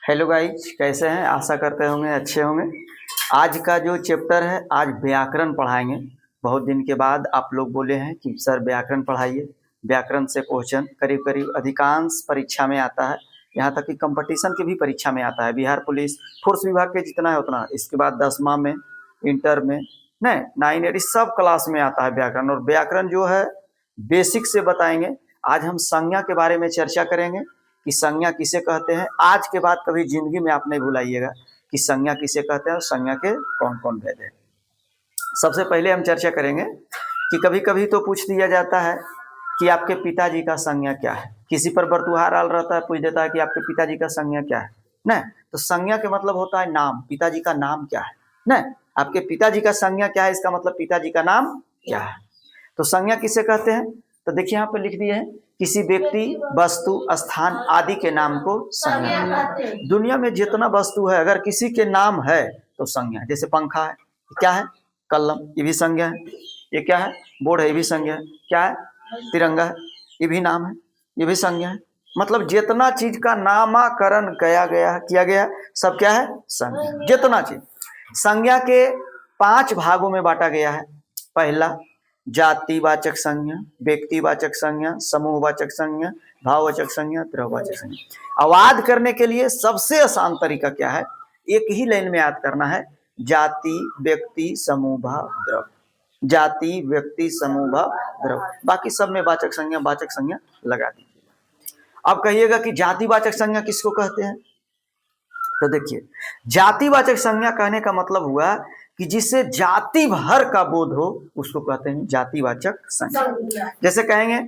Hello guys, कैसे हैं? आशा करते होंगे अच्छे होंगे। आज का जो चैप्टर है, आज व्याकरण पढ़ाएंगे। बहुत दिन के बाद आप लोग बोले हैं कि सर व्याकरण पढ़ाइए। व्याकरण से क्वेश्चन करीब करीब अधिकांश परीक्षा में आता है, यहाँ तक कि कंपटीशन की भी परीक्षा में आता है। बिहार पुलिस फोर्स विभाग के जितना है उतना, इसके बाद 10वां में, इंटर में, नहीं 9 8 सब क्लास में आता है व्याकरण। और व्याकरण जो है बेसिक से बताएंगे। आज हम संज्ञा के बारे में चर्चा करेंगे कि संज्ञा किसे कहते हैं। आज के बाद कभी जिंदगी में आप नहीं भुलाइएगा कि संज्ञा किसे कहते हैं और संज्ञा के कौन कौन भेद हैं। सबसे पहले हम चर्चा करेंगे कि कभी कभी तो पूछ दिया जाता है कि आपके पिताजी का संज्ञा क्या है। किसी पर बरतुहार आल रहता है, पूछ देता है कि आपके पिताजी का संज्ञा क्या है। नहीं, तो संज्ञा के मतलब होता है नाम। पिताजी का नाम क्या है? नहीं, आपके पिताजी का संज्ञा क्या है, इसका मतलब पिताजी का नाम क्या है। तो संज्ञा किसे कहते हैं? तो देखिए यहाँ पे लिख दिए हैं, किसी व्यक्ति, वस्तु, स्थान आदि के नाम को संज्ञा कहते हैं। दुनिया में जितना वस्तु है अगर किसी के नाम है तो संज्ञा है। जैसे पंखा है, क्या है? कलम, ये भी संज्ञा है। ये क्या है? बोर्ड है, ये भी संज्ञा है। क्या है? तिरंगा है, ये भी नाम है, ये भी संज्ञा है। मतलब जितना चीज का नामकरण किया गया सब क्या है? संज्ञा। जितना चीज संज्ञा के 5 भागों में बांटा गया है। पहला जातिवाचक संज्ञा, व्यक्तिवाचक संज्ञा, समूहवाचक संज्ञा, भाववाचक संज्ञा, द्रव्यवाचक संज्ञा। याद करने के लिए सबसे आसान तरीका क्या है? एक ही लाइन में याद करना है, जाति, व्यक्ति, समूह, भाव, द्रव्य। जाति, व्यक्ति, समूह, भाव, द्रव्य। बाकी सब में वाचक संज्ञा वाचक संज्ञा लगा दीजिए। अब कहिएगा कि जातिवाचक संज्ञा किसको कहते हैं? तो देखिए, जातिवाचक संज्ञा कहने का मतलब हुआ कि जिससे जाति भर का बोध हो उसको कहते हैं जातिवाचक संज्ञा। जैसे कहेंगे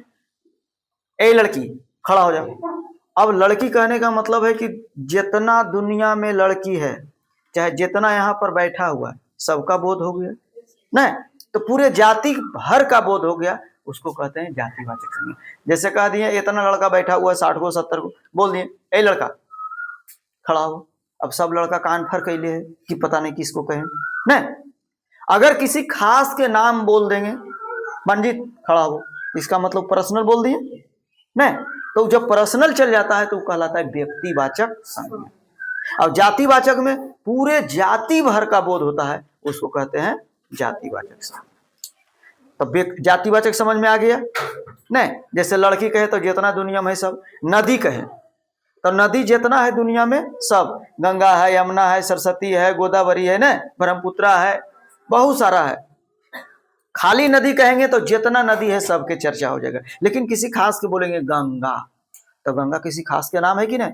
ए लड़की, खड़ा हो जाओ। अब लड़की कहने का मतलब है कि जितना दुनिया में लड़की है, चाहे जितना यहाँ पर बैठा हुआ है, सबका बोध हो गया। नहीं, तो पूरे जाति भर का बोध हो गया, उसको कहते हैं जातिवाचक संज्ञा। जैसे कह दिए इतना लड़का बैठा हुआ है, 60 को 70 को, बोल दिए ए लड़का खड़ा हो। अब सब लड़का कान फर कैले है कि पता नहीं किसको कहें। नहीं, अगर किसी खास के नाम बोल देंगे, मंजित खड़ा हो, इसका मतलब पर्सनल बोल दिए। नहीं, तो जब पर्सनल चल जाता है तो कहलाता है व्यक्तिवाचक संज्ञा। और जातिवाचक में पूरे जाति भर का बोध होता है, उसको कहते हैं जातिवाचक संज्ञा। तो जातिवाचक समझ में आ गया? नहीं, जैसे लड़की कहे तो जितना दुनिया में सब, नदी कहे तो नदी जितना है दुनिया में सब, गंगा है, यमुना है, सरस्वती है, गोदावरी है, ना ब्रह्मपुत्रा है, बहुत सारा है। खाली नदी कहेंगे तो जितना नदी है सबके चर्चा हो जाएगा। लेकिन किसी खास के बोलेंगे गंगा, तो गंगा किसी खास के नाम है कि नहीं,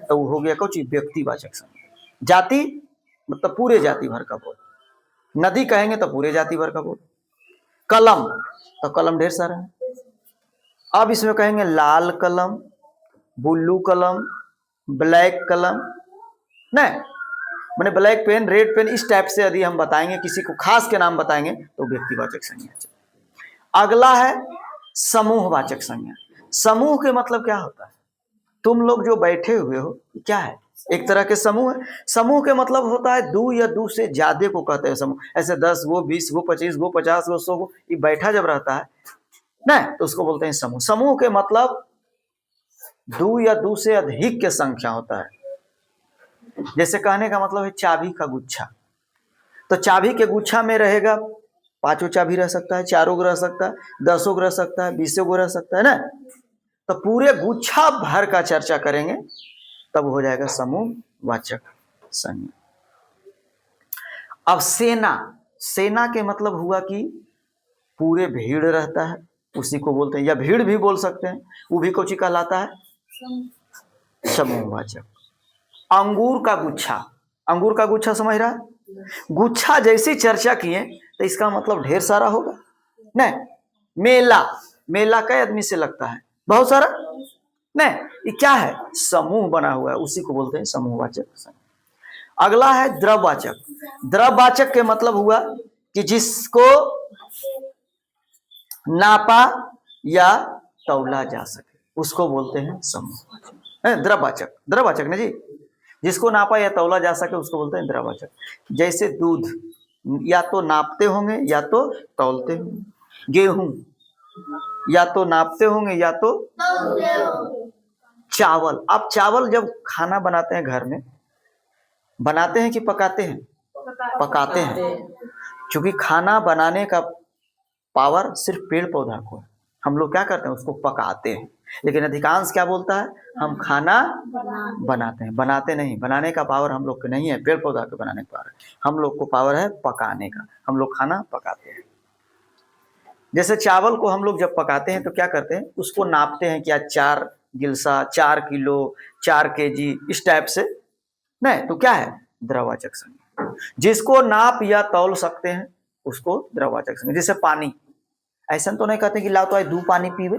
तो वो हो गया कुछ व्यक्तिवाचक संज्ञा। जाति मतलब पूरे जाति भर का बोध। नदी कहेंगे तो पूरे जाति भर का बोध। कलम, तो कलम ढेर सारा है। अब इसमें कहेंगे लाल कलम, ब्लू कलम, ब्लैक कलम, नहीं मैंने ब्लैक पेन, रेड पेन, इस टाइप से यदि हम बताएंगे, किसी को खास के नाम बताएंगे तो व्यक्तिवाचक संज्ञा। अगला है समूहवाचक संज्ञा। समूह के मतलब क्या होता है? तुम लोग जो बैठे हुए हो क्या है? एक तरह के समूह है। समूह के मतलब होता है दो या दो से ज्यादा को कहते हैं समूह। ऐसे 10 गो, 20 गो, 25 गो, 50 गो, 100 गो, ये बैठा जब रहता है नहीं तो उसको बोलते हैं समूह। समूह के मतलब 2 या 2 से अधिक के संख्या होता है। जैसे कहने का मतलब है चाबी का गुच्छा, तो चाबी के गुच्छा में रहेगा 5 चाबी रह सकता है, 4 रह सकता है, 10 रह सकता है, 20 रह सकता है ना। तो पूरे गुच्छा भर का चर्चा करेंगे तब हो जाएगा समूहवाचक संज्ञा। अब सेना, सेना के मतलब हुआ कि पूरे भीड़ रहता है, उसी को बोलते हैं, या भीड़ भी बोल सकते हैं, वो भी कोची कहलाता है समूहवाचक। अंगूर का गुच्छा, अंगूर का गुच्छा समझ रहा है? गुच्छा जैसी चर्चा किए तो इसका मतलब ढेर सारा होगा। नहीं, मेला, मेला कई आदमी से लगता है, बहुत सारा नहीं, ये क्या है? समूह बना हुआ है, उसी को बोलते हैं समूहवाचक। अगला है द्रव्यवाचक। द्रव्यवाचक के मतलब हुआ कि जिसको नापा या तौला जा सके, उसको बोलते हैं समूहवाचक। द्रव्यवाचक, द्रव्यवाचक ना जी, जिसको नापा या तौला जा सके उसको बोलते हैं द्रव्यवाचक। जैसे दूध या तो नापते होंगे या तो तौलते होंगे, गेहूं या तो नापते होंगे या तो, चावल, आप चावल जब खाना बनाते हैं घर में, बनाते हैं कि पकाते हैं? पकाते हैं, क्योंकि खाना बनाने का पावर सिर्फ पेड़ पौधा को है। हम लोग क्या करते हैं, उसको पकाते हैं, लेकिन अधिकांश क्या बोलता है, हम खाना बनाते हैं। बनाते नहीं, बनाने का पावर हम लोग को नहीं है, पेड़ पौधा के बनाने का पावर है। हम लोग को पावर है पकाने का, हम लोग खाना पकाते हैं। जैसे चावल को हम लोग जब पकाते हैं तो क्या करते हैं, उसको नापते हैं, क्या 4 गिलसा, 4 किलो, 4 केजी, इस टाइप से नहीं, तो क्या है, द्रववाचक संज्ञा। जिसको नाप या तौल सकते हैं उसको द्रववाचक संज्ञा। जैसे पानी, ऐसा तो नहीं कहते कि लाओ तो दू पानी पीवे,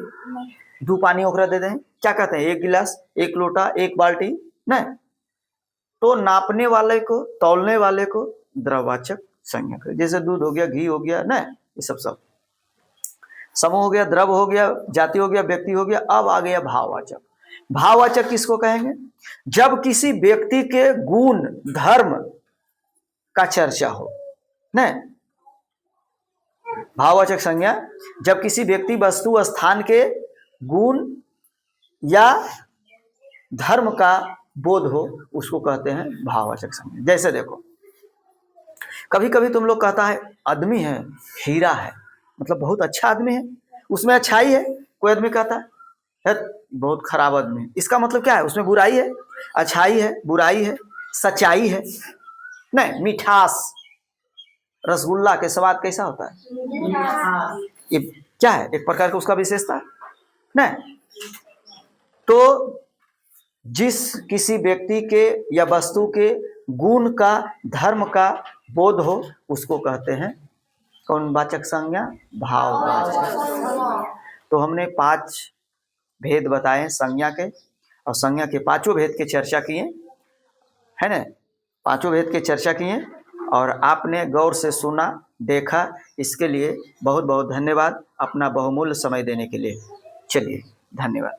दू पानी ओकरा दे दें, क्या कहते हैं, 1 गिलास, 1 लोटा, 1 बाल्टी, नहीं। तो नापने वाले को, तौलने वाले को द्रववाचक संज्ञा करें। जैसे दूध हो गया, घी हो गया, नहीं, ये सब समूह हो गया, द्रव हो गया, जाति हो गया, व्यक्ति हो गया। अब आ गया भाववाचक। भाववाचक किसको कहेंगे, जब किसी व्यक्ति के गुण धर्म का चर्चा हो, नहीं। भाववाचक संज्ञा जब किसी व्यक्ति, वस्तु, स्थान के गुण या धर्म का बोध हो, उसको कहते हैं भाववाचक संज्ञा। जैसे देखो, कभी कभी तुम लोग कहता है आदमी है, हीरा है, मतलब बहुत अच्छा आदमी है, उसमें अच्छाई है। कोई आदमी कहता है बहुत खराब आदमी है, इसका मतलब क्या है, उसमें बुराई है, अच्छाई है, बुराई है, सच्चाई है, नहीं। मिठास, रसगुल्ला के स्वाद कैसा होता है, ये क्या है, एक प्रकार का उसका विशेषता, नहीं। तो जिस किसी व्यक्ति के या वस्तु के गुण का, धर्म का बोध हो, उसको कहते हैं कौन वाचक संज्ञा, भाववाचक। तो हमने 5 भेद बताए संज्ञा के, और संज्ञा के 5 भेद की चर्चा किए, है ना, 5 भेद की चर्चा किए, और आपने गौर से सुना, देखा, इसके लिए बहुत बहुत धन्यवाद, अपना बहुमूल्य समय देने के लिए। चलिए, धन्यवाद।